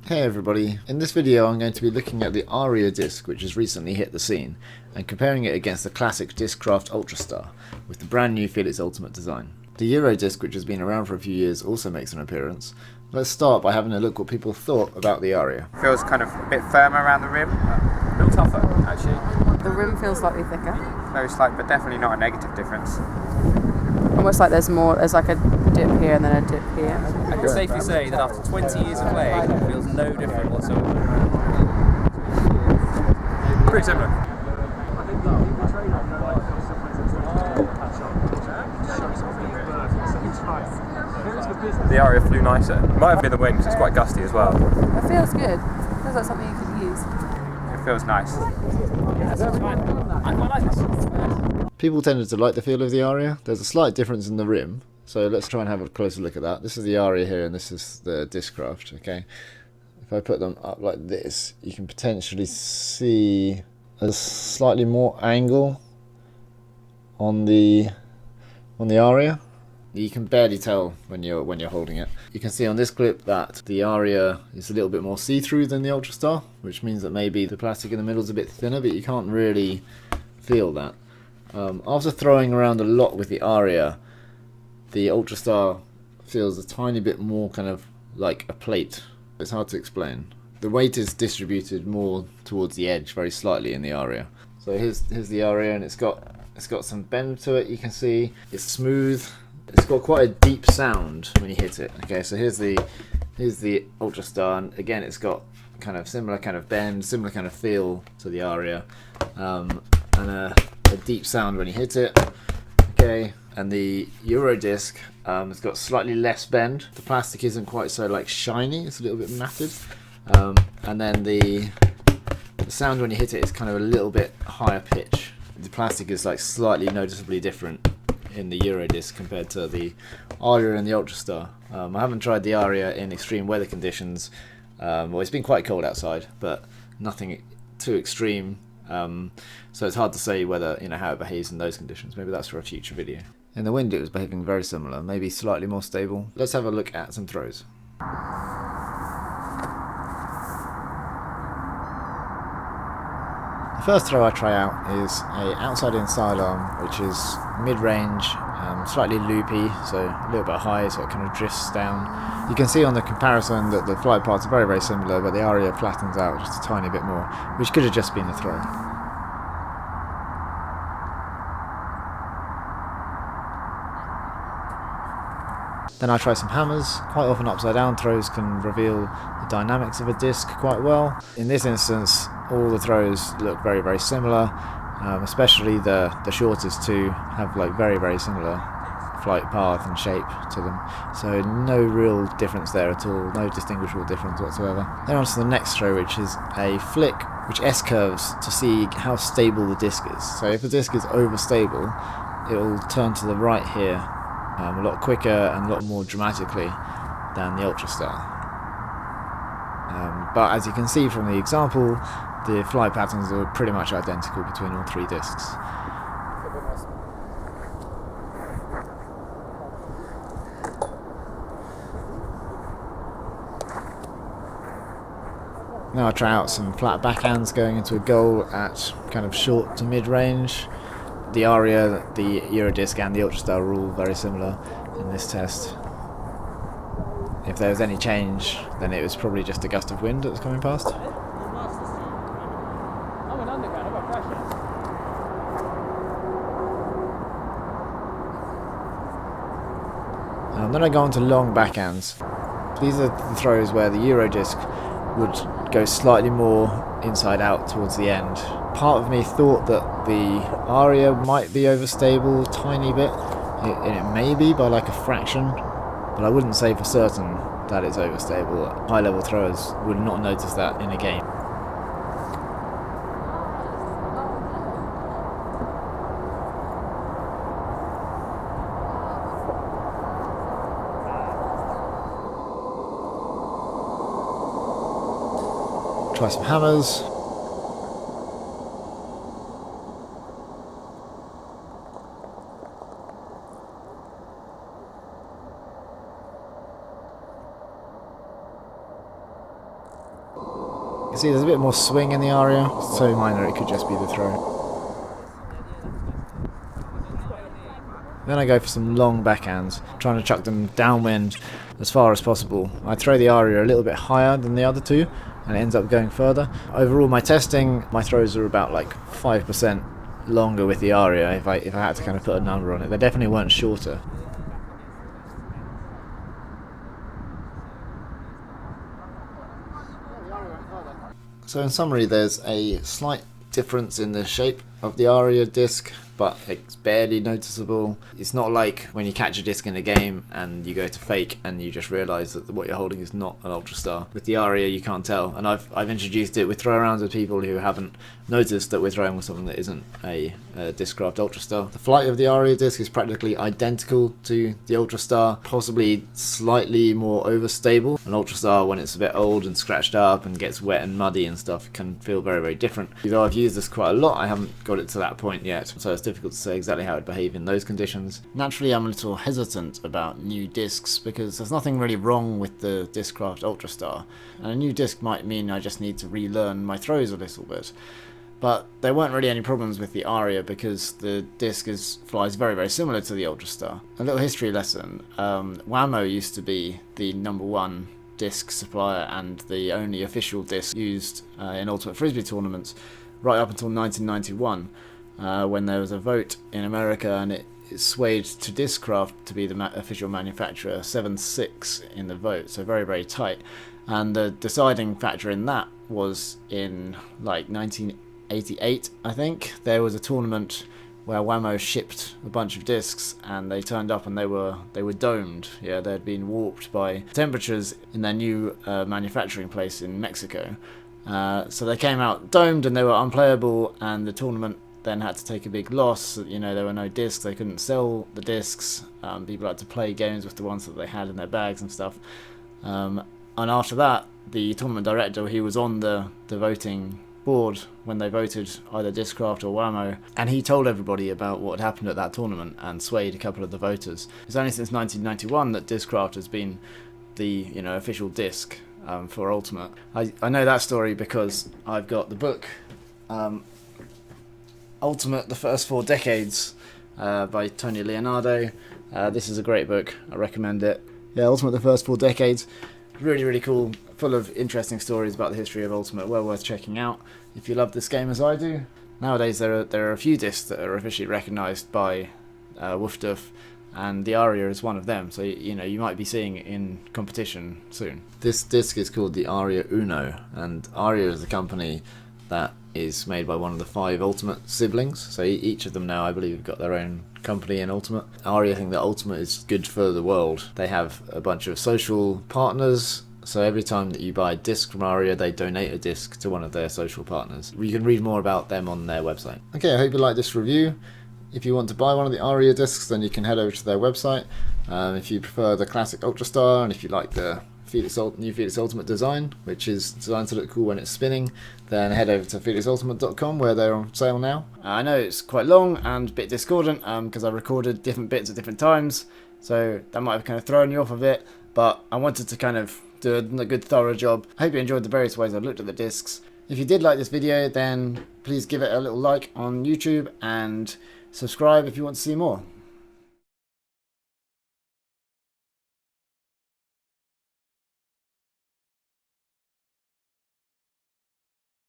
Hey everybody, in this video I'm going to be looking at the Aria disc which has recently hit the scene and comparing it against the classic Discraft Ultra Star with the brand new Felix Ultimate design. The Euro disc, which has been around for a few years, also makes an appearance. Let's start by having a look what people thought about the Aria. Feels kind of a bit firmer around the rim, a little tougher actually. The rim feels slightly thicker. Very slight, but definitely not a negative difference. Almost like there's like a dip here and then a dip here. I can safely say that after 20 years of playing, it feels no different whatsoever. Pretty similar. The Aria flew nicer. It might have been the wind because it's quite gusty as well. It feels good. It feels like something you could use. It feels nice. Yeah, that's fine. I quite like this. It's nice. People tended to like the feel of the Aria. There's a slight difference in the rim, so let's try and have a closer look at that. This is the Aria here and this is the Discraft, okay? If I put them up like this, you can potentially see a slightly more angle on the Aria. You can barely tell when you're holding it. You can see on this clip that the Aria is a little bit more see-through than the Ultra Star, which means that maybe the plastic in the middle is a bit thinner, but you can't really feel that. After throwing around a lot with the Aria, the Ultra Star feels a tiny bit more kind of like a plate. It's hard to explain. The weight is distributed more towards the edge very slightly in the Aria. So here's the Aria, and it's got some bend to it. You can see it's smooth. It's got quite a deep sound when you hit it. Okay, so here's the Ultra Star, and again it's got kind of similar kind of bend, similar kind of feel to the Aria, and a deep sound when you hit it. Okay, and the Euro disc has got slightly less bend. The plastic isn't quite so like shiny; it's a little bit matted, and then the sound when you hit it is kind of a little bit higher pitch. The plastic is like slightly noticeably different in the Euro disc compared to the Aria and the Ultra Star. I haven't tried the Aria in extreme weather conditions. Well, it's been quite cold outside, but nothing too extreme. So it's hard to say whether how it behaves in those conditions. Maybe that's for a future video. In the wind, it was behaving very similar, maybe slightly more stable. Let's have a look at some throws. The first throw I try out is a outside-in sidearm, which is mid-range, slightly loopy, so a little bit high, so it kind of drifts down. You can see on the comparison that the flight paths are very, very similar, but the Aria flattens out just a tiny bit more, which could have just been the throw. Then I try some hammers. Quite often upside down throws can reveal the dynamics of a disc quite well. In this instance, all the throws look very, very similar, especially the shortest two have like very, very similar flight path and shape to them. So no real difference there at all, no distinguishable difference whatsoever. Then on to the next throw, which is a flick, which S-curves to see how stable the disc is. So if the disc is overstable, it will turn to the right here a lot quicker and a lot more dramatically than the Ultra Star. But as you can see from the example, the flight patterns are pretty much identical between all three discs. Now I try out some flat backhands going into a goal at kind of short to mid-range. The Aria, the Euro disc and the Ultra Star are all very similar in this test. If there was any change, then it was probably just a gust of wind that was coming past. Then I go on to long backhands. These are the throws where the Euro disc would go slightly more inside out towards the end. Part of me thought that the Aria might be overstable a tiny bit. It may be by like a fraction, but I wouldn't say for certain that it's overstable. High level throwers would not notice that in a game. Try some hammers. See, there's a bit more swing in the Aria, so minor it could just be the throw. Then I go for some long backhands, trying to chuck them downwind as far as possible. I throw the Aria a little bit higher than the other two, and it ends up going further. Overall, my testing, my throws are about like 5% longer with the Aria if I had to kind of put a number on it. They definitely weren't shorter. So in summary, there's a slight difference in the shape of the Aria disc, but it's barely noticeable. It's not like when you catch a disc in a game and you go to fake and you just realise that what you're holding is not an Ultra Star. With the Aria you can't tell, and I've introduced it with throw-arounds with people who haven't noticed that we're throwing with something that isn't a Discraft Ultra Star. The flight of the Aria disc is practically identical to the Ultra Star, possibly slightly more overstable. An Ultra Star, when it's a bit old and scratched up and gets wet and muddy and stuff, can feel very, very different. Although I've used this quite a lot, I haven't got it to that point yet, so it's difficult to say exactly how it would behave in those conditions. Naturally, I'm a little hesitant about new discs because there's nothing really wrong with the Discraft Ultra Star, and a new disc might mean I just need to relearn my throws a little bit. But there weren't really any problems with the Aria because the disc flies very, very similar to the Ultra Star. A little history lesson. Wham-O used to be the #1 disc supplier and the only official disc used in Ultimate Frisbee tournaments right up until 1991, when there was a vote in America and it swayed to Discraft to be the official manufacturer, 7-6 in the vote, so very, very tight. And the deciding factor in that was in like 1988, I think. There was a tournament where Wham-O shipped a bunch of discs and they turned up and they were domed. Yeah, they'd been warped by temperatures in their new manufacturing place in Mexico. So they came out domed and they were unplayable, and the tournament then had to take a big loss. You know, there were no discs, they couldn't sell the discs. People had to play games with the ones that they had in their bags and stuff. And after that, the tournament director, he was on the voting board when they voted either Discraft or Wham-O, and he told everybody about what had happened at that tournament and swayed a couple of the voters. It's only since 1991 that Discraft has been the official disc for Ultimate. I know that story because I've got the book Ultimate, the First 4 Decades by Tony Leonardo. This is a great book, I recommend it. Yeah, Ultimate, the First 4 Decades. Really, really cool, full of interesting stories about the history of Ultimate, well worth checking out if you love this game as I do. Nowadays there are a few discs that are officially recognised by WFDF, and the Aria is one of them, so you might be seeing it in competition soon. This disc is called the Aria Uno, and Aria is the company that is made by one of the 5 Ultimate siblings, so each of them now I believe have got their own company in Ultimate. Aria think that Ultimate is good for the world. They have a bunch of social partners, so every time that you buy a disc from Aria, they donate a disc to one of their social partners. You can read more about them on their website. Okay, I hope you like this review. If you want to buy one of the Aria discs, then you can head over to their website. If you prefer the classic Ultra Star, and if you like the new Felix Ultimate design, which is designed to look cool when it's spinning, then head over to felixultimate.com where they're on sale now. I know it's quite long and a bit discordant because I recorded different bits at different times, so that might have kind of thrown you off a bit, but I wanted to kind of do a good thorough job. I hope you enjoyed the various ways I looked at the discs. If you did like this video, then please give it a little like on YouTube and subscribe if you want to see more.